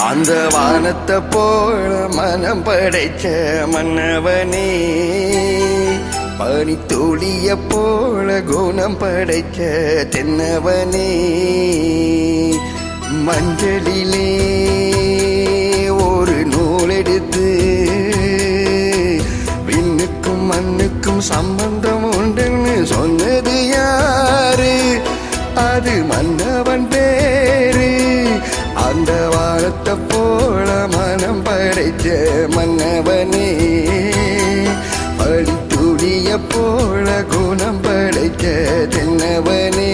அந்த வானத்தை போல மனம் படைச்ச மன்னவனே, பனித்துளிய போல குணம் படைச்ச தென்னவனே, மஞ்சளிலே ஒரு நூல் எடுத்து விண்ணுக்கும் மண்ணுக்கும் சம்பந்தம் உண்டுன்னு சொன்னது யாரு? அது மன்னவன் பேரு. அந்த வானத்தை போல மனம் படைச்ச மன்னவனே, பனித்துளிய போல குணம் படைச்ச தென்னவனே.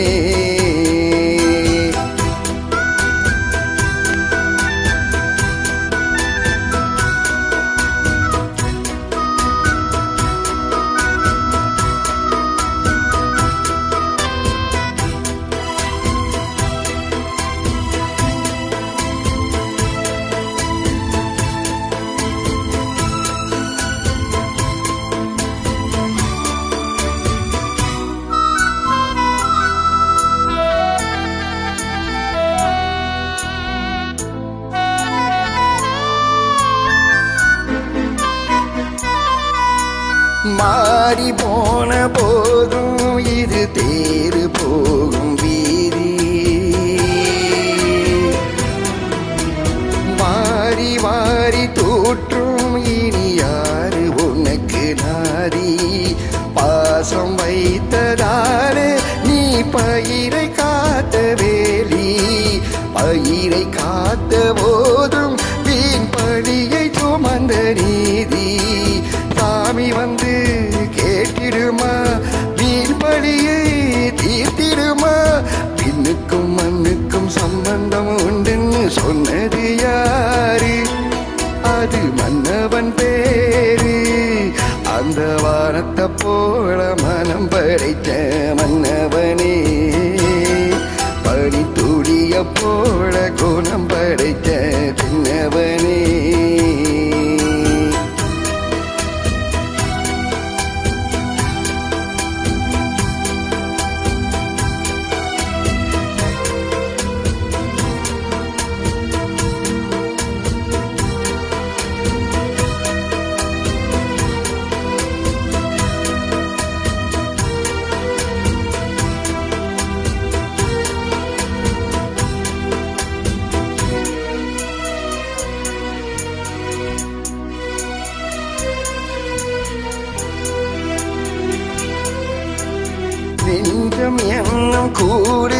மாறி போன போதும் இது தேறு போகும் வீதி, மாறி மாறி தோற்றும் இனி யாரு உனக்கு நாரி? பாசம் வைத்ததாலே நீ பயிரை காத்த வேலி, பயிரை காத்த போதும் வீண் பழியை சுமந்த நீதி. சாமி வந்து கேட்டிடுமா, வீண் பழியை தீர்த்திடுமா? பின்னுக்கும் மண்ணுக்கும் சம்பந்தம் உண்டுன்னு சொன்னது யாரு? அது மன்னவன் பேரு. அந்த வானத்தை போல மனம் படைத்த மன்னவனே, பனித்துளிய போல குணம் படைத்த சின்னவனே. நெஞ்சம் எண்ணம் கூடு,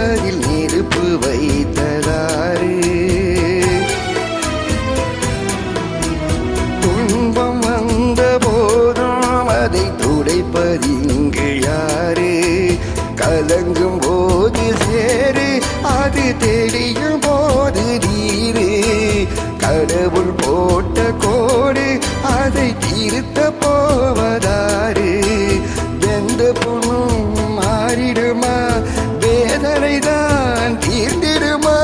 அதில் நெருப்பு வைத்ததாறு? துன்பம் வந்த போதும் அதை துடைப்பதிங்கு யாரு? கலங்கும் போது சேரு, அது தெளியும் போது நீரு. கடவுள் போட்ட கோடு, அதை திருத்த போவதாரு? எந்த பொண்ணும் மாறிடுமா, வேதனை தான் தீர்ந்திடுமா?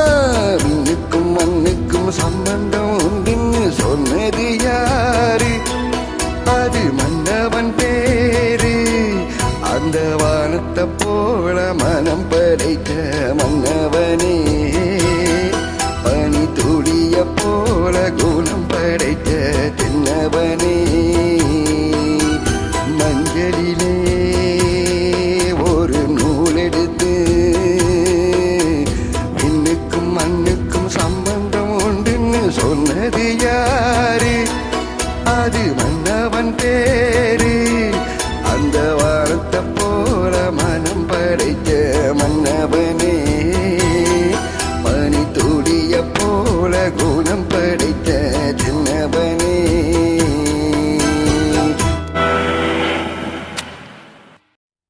விண்ணுக்கும் மண்ணுக்கும் சம்பந்தம் உண்டுன்னு சொன்னது யாரு? அது மன்னவன் பேரு. அந்த வானத்தை போல மனம் படைத்த மன்னவனே, பனித்துளிய போல குணம் படைத்த தென்னவனே, மஞ்சளிலே ஒரு நூல் எடுத்து விண்ணுக்கும் மண்ணுக்கும் சம்பந்தம் உண்டுன்னு சொன்னது யாரு? அது மன்னவன் பேரு. அந்த வானத்தை போல மனம் படைத்த